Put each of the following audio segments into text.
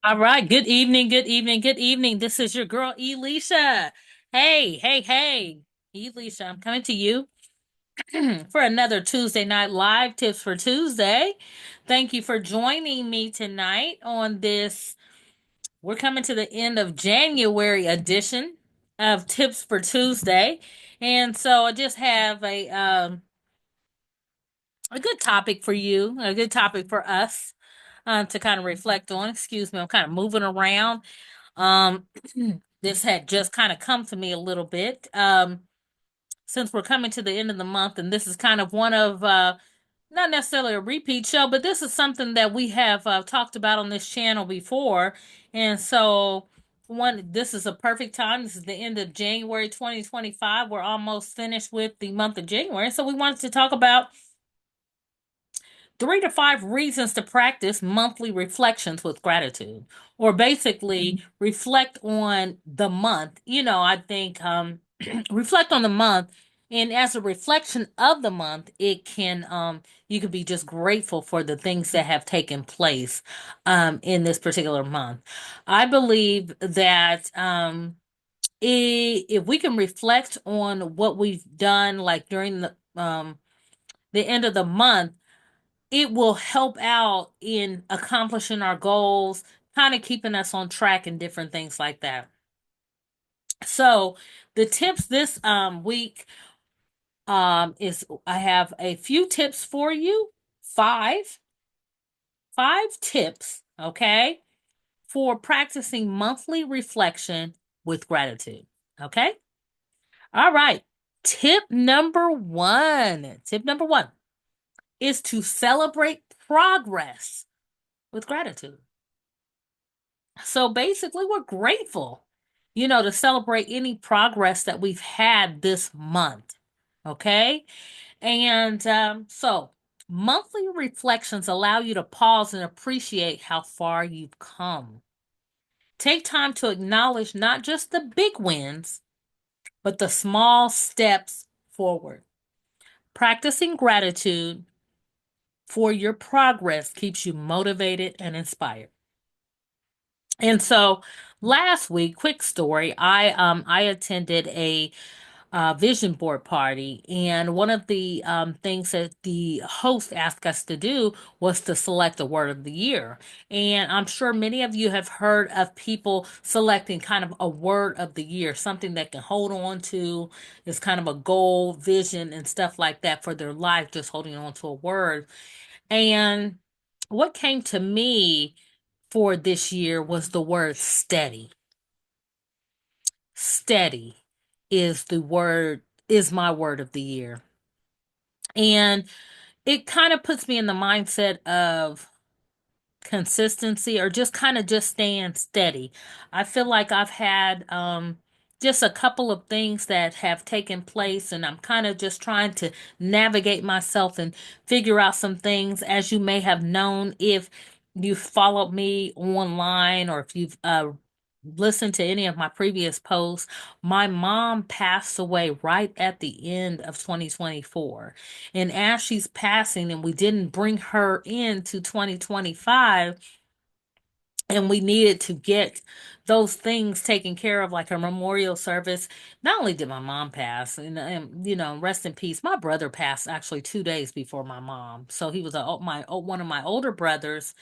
All right. Good evening. Good evening. Good evening. This is your girl, Elisha. Hey, hey, hey. Elisha, I'm coming to you for another Tuesday night live tips for Tuesday. Thank you for joining me tonight on this. We're coming to the end of January edition of Tips for Tuesday. And so I just have a good topic for you, a good topic for us to kind of reflect on. Excuse me, I'm kind of moving around. Um, this had just kind of come to me a little bit. Since we're coming to the end of the month, and this is kind of one of not necessarily a repeat show, but this is something that we have talked about on this channel before, and so this is a perfect time. This is the end of January 2025. We're almost finished with the month of January, so we wanted to talk about 3 to 5 reasons to practice monthly reflections with gratitude, or basically reflect on the month. I think reflect on the month, and as a reflection of the month, it can you can be just grateful for the things that have taken place in this particular month. I believe that if we can reflect on what we've done, like during the end of the month, it will help out in accomplishing our goals, kind of keeping us on track and different things like that. So, the tips this week is I have a few tips for you. Five, five tips, okay, for practicing monthly reflection with gratitude. Okay? All right. Tip number one. Tip number one is to celebrate progress with gratitude. So basically, we're grateful, to celebrate any progress that we've had this month. Okay. And so monthly reflections allow you to pause and appreciate how far you've come. Take time to acknowledge not just the big wins, but the small steps forward. Practicing gratitude for your progress keeps you motivated and inspired. And so last week, quick story, I attended a vision board party, and one of the things that the host asked us to do was to select a word of the year. And I'm sure many of you have heard of people selecting kind of a word of the year, something that can hold on to, is kind of a goal, vision, and stuff like that for their life, just holding on to a word. And what came to me for this year was the word steady. Steady is my word of the year. And it kind of puts me in the mindset of consistency, or just kind of just staying steady. I feel like I've had just a couple of things that have taken place, and I'm kind of just trying to navigate myself and figure out some things. As you may have known, if you've followed me online, or if you've listened to any of my previous posts, my mom passed away right at the end of 2024. And as she's passing, and we didn't bring her into 2025, and we needed to get those things taken care of, like her memorial service. Not only did my mom pass, and rest in peace, my brother passed actually 2 days before my mom. So he was one of my older brothers,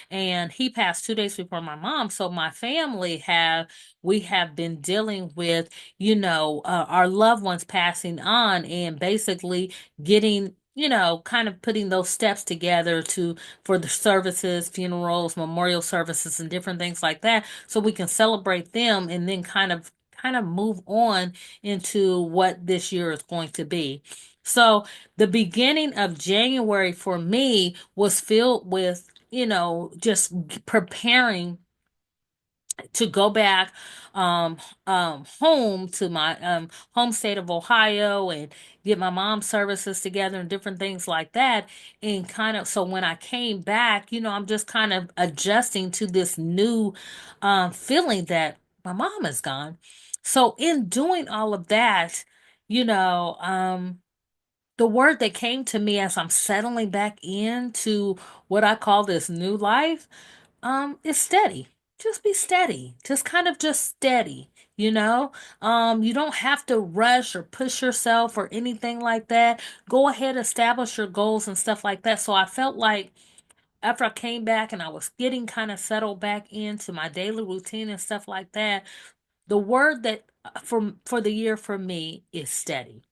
and he passed 2 days before my mom. So my family have we have been dealing with, our loved ones passing on, and basically getting, kind of putting those steps together to for the services, funerals, memorial services, and different things like that, so we can celebrate them, and then kind of move on into what this year is going to be. So the beginning of January for me was filled with, just preparing to go back home to my home state of Ohio, and get my mom's services together and different things like that. And kind of, so when I came back, I'm just kind of adjusting to this new feeling that my mom is gone. So in doing all of that, you know, um, the word that came to me as I'm settling back into what I call this new life is steady. just be steady. Just kind of just steady, you know? You don't have to rush or push yourself or anything like that. Go ahead, establish your goals and stuff like that. So I felt like after I came back and I was getting kind of settled back into my daily routine and stuff like that, the word that for the year for me is steady.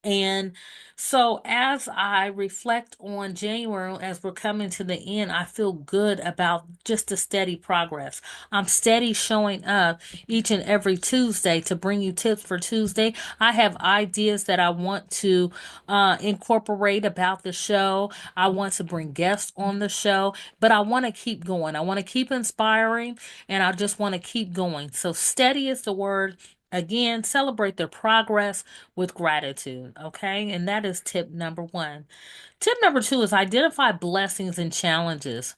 And so as I reflect on January, as we're coming to the end, I feel good about just the steady progress. I'm steady showing up each and every Tuesday to bring you tips for Tuesday. I have ideas that I want to incorporate about the show. I want to bring guests on the show, but I want to keep going. I want to keep inspiring and I just want to keep going. So steady is the word. Again, celebrate their progress with gratitude. Okay. And that is tip number one. Tip number two is identify blessings and challenges.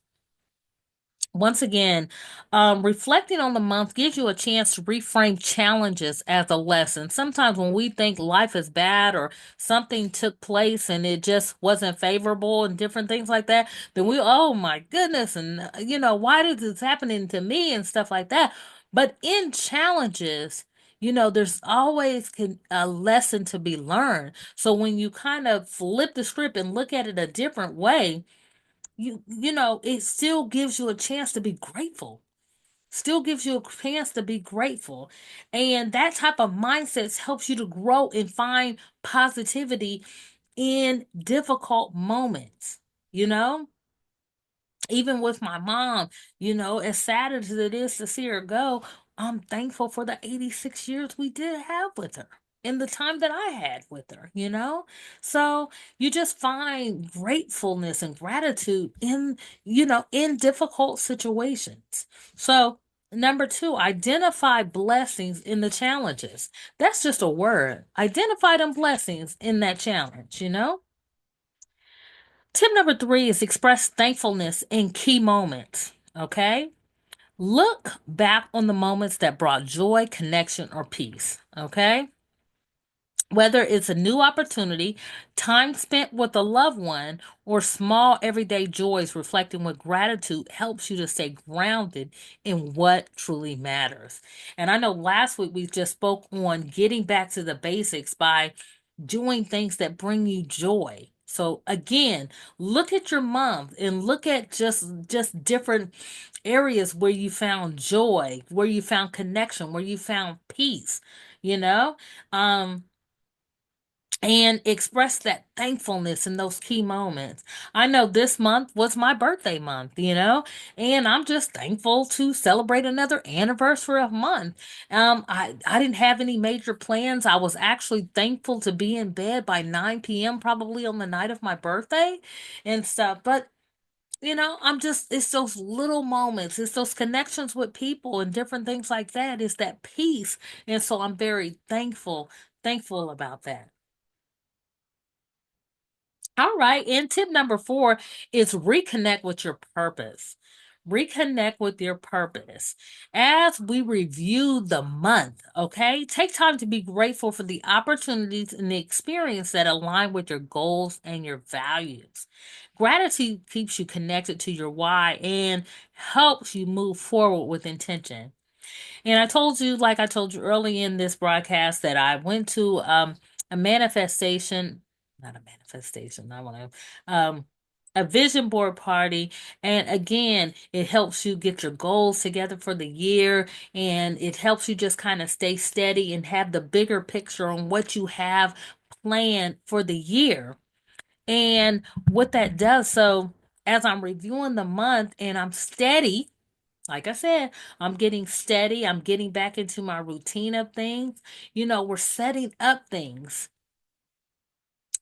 Once again, reflecting on the month gives you a chance to reframe challenges as a lesson. Sometimes when we think life is bad or something took place and it just wasn't favorable and different things like that, then oh my goodness, and why is this happening to me and stuff like that. But in challenges, there's always a lesson to be learned. So when you kind of flip the script and look at it a different way, it still gives you a chance to be grateful, still gives you a chance to be grateful, and that type of mindset helps you to grow and find positivity in difficult moments, you know even with my mom, as sad as it is to see her go, I'm thankful for the 86 years we did have with her and the time that I had with her. So you just find gratefulness and gratitude in difficult situations. So, number two, identify blessings in the challenges. That's just a word. Identify them blessings in that challenge. Tip number three is express thankfulness in key moments. Okay? Look back on the moments that brought joy, connection, or peace. Okay? Whether it's a new opportunity, time spent with a loved one, or small everyday joys, reflecting with gratitude helps you to stay grounded in what truly matters. And I know last week we just spoke on getting back to the basics by doing things that bring you joy. So again, look at your month and look at just different areas where you found joy, where you found connection, where you found peace, you know? Um and express that thankfulness in those key moments. I know this month was my birthday month, and I'm just thankful to celebrate another anniversary of month. I didn't have any major plans. I was actually thankful to be in bed by 9 p.m. probably on the night of my birthday and stuff. But it's those little moments, it's those connections with people and different things like that. It's that peace. And so I'm very thankful about that. All right. And tip number four is reconnect with your purpose. Reconnect with your purpose. As we review the month, okay, take time to be grateful for the opportunities and the experience that align with your goals and your values. Gratitude keeps you connected to your why and helps you move forward with intention. And I told you, like I told you early in this broadcast, that I went to a manifestation, not a manifestation, I want to, a vision board party. And again, it helps you get your goals together for the year and it helps you just kind of stay steady and have the bigger picture on what you have planned for the year. And what that does, so as I'm reviewing the month and I'm steady, like I said, I'm getting steady. I'm getting back into my routine of things. We're setting up things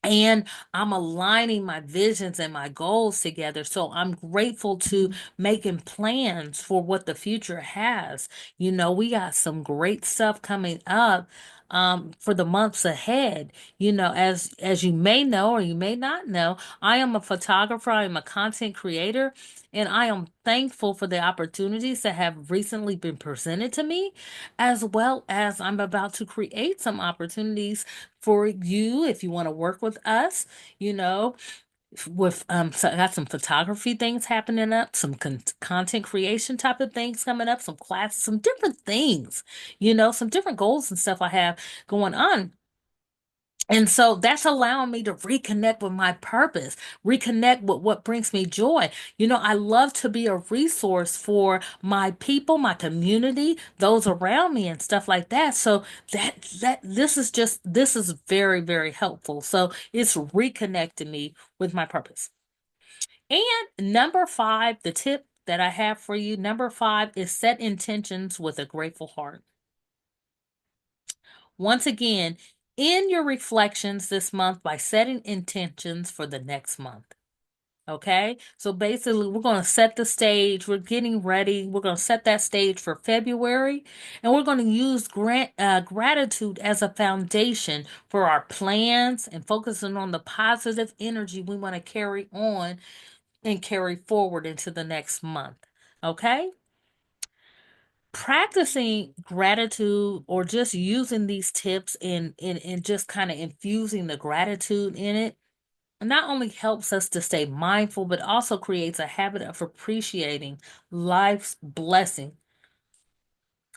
and I'm aligning my visions and my goals together. So I'm grateful to making plans for what the future has. We got some great stuff coming up for the months ahead. As you may know or you may not know, I am a photographer, I am a content creator, and I am thankful for the opportunities that have recently been presented to me, as well as I'm about to create some opportunities for you if you want to work with us, you know. with so I got some photography things happening up, some content creation type of things coming up, some classes, some different things, some different goals and stuff I have going on. And so that's allowing me to reconnect with my purpose, reconnect with what brings me joy. I love to be a resource for my people, my community, those around me and stuff like that. So this is very, very helpful. So it's reconnecting me with my purpose. And number five, the tip that I have for you, number five is set intentions with a grateful heart. Once again, in your reflections this month by setting intentions for the next month. Okay, so basically, we're going to set the stage. We're getting ready. We're going to set that stage for February, and we're going to use gratitude as a foundation for our plans and focusing on the positive energy we want to carry on and carry forward into the next month. Okay? Practicing gratitude or just using these tips and just kind of infusing the gratitude in it not only helps us to stay mindful, but also creates a habit of appreciating life's blessing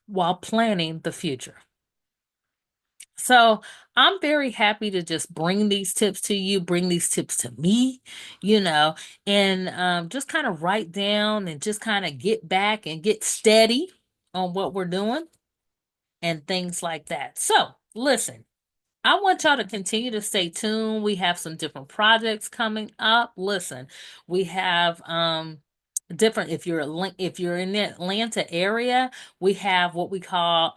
while planning the future. So I'm very happy to just bring these tips to you, bring these tips to me, you know, and just kind of write down and just kind of get back and get steady on what we're doing and things like that. So listen, I want y'all to continue to stay tuned. We have some different projects coming up. Listen, we have different if you're in the Atlanta area, we have what we call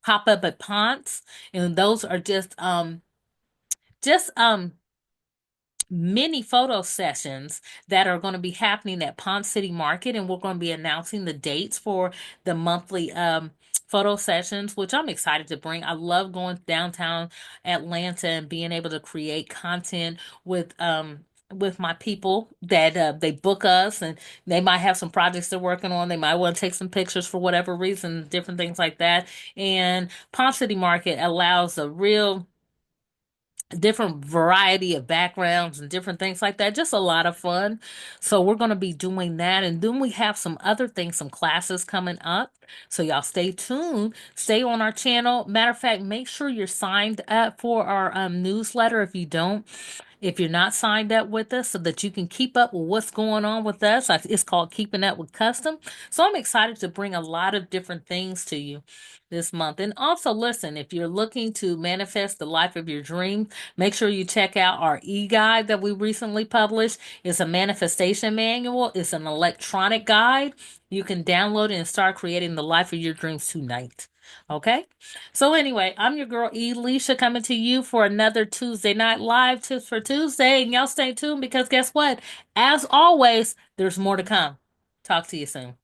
pop-up at ponts, and those are just mini photo sessions that are going to be happening at Pond City Market, and we're going to be announcing the dates for the monthly photo sessions, which I'm excited to bring. I love going downtown Atlanta and being able to create content with my people that they book us, and they might have some projects they're working on. They might want to take some pictures for whatever reason, different things like that. And Palm City Market allows a real different variety of backgrounds and different things like that. Just a lot of fun. So we're going to be doing that. And then we have some other things, some classes coming up. So y'all stay tuned. Stay on our channel. Matter of fact, make sure you're signed up for our newsletter if you don't. If you're not signed up with us, so that you can keep up with what's going on with us. It's called Keeping Up with Custom. So I'm excited to bring a lot of different things to you this month. And also, listen, if you're looking to manifest the life of your dreams, make sure you check out our e-guide that we recently published. It's a manifestation manual. It's an electronic guide. You can download it and start creating the life of your dreams tonight. Okay? So anyway, I'm your girl Elisha coming to you for another Tuesday Night Live Tips for Tuesday. And y'all stay tuned because guess what? As always, there's more to come. Talk to you soon.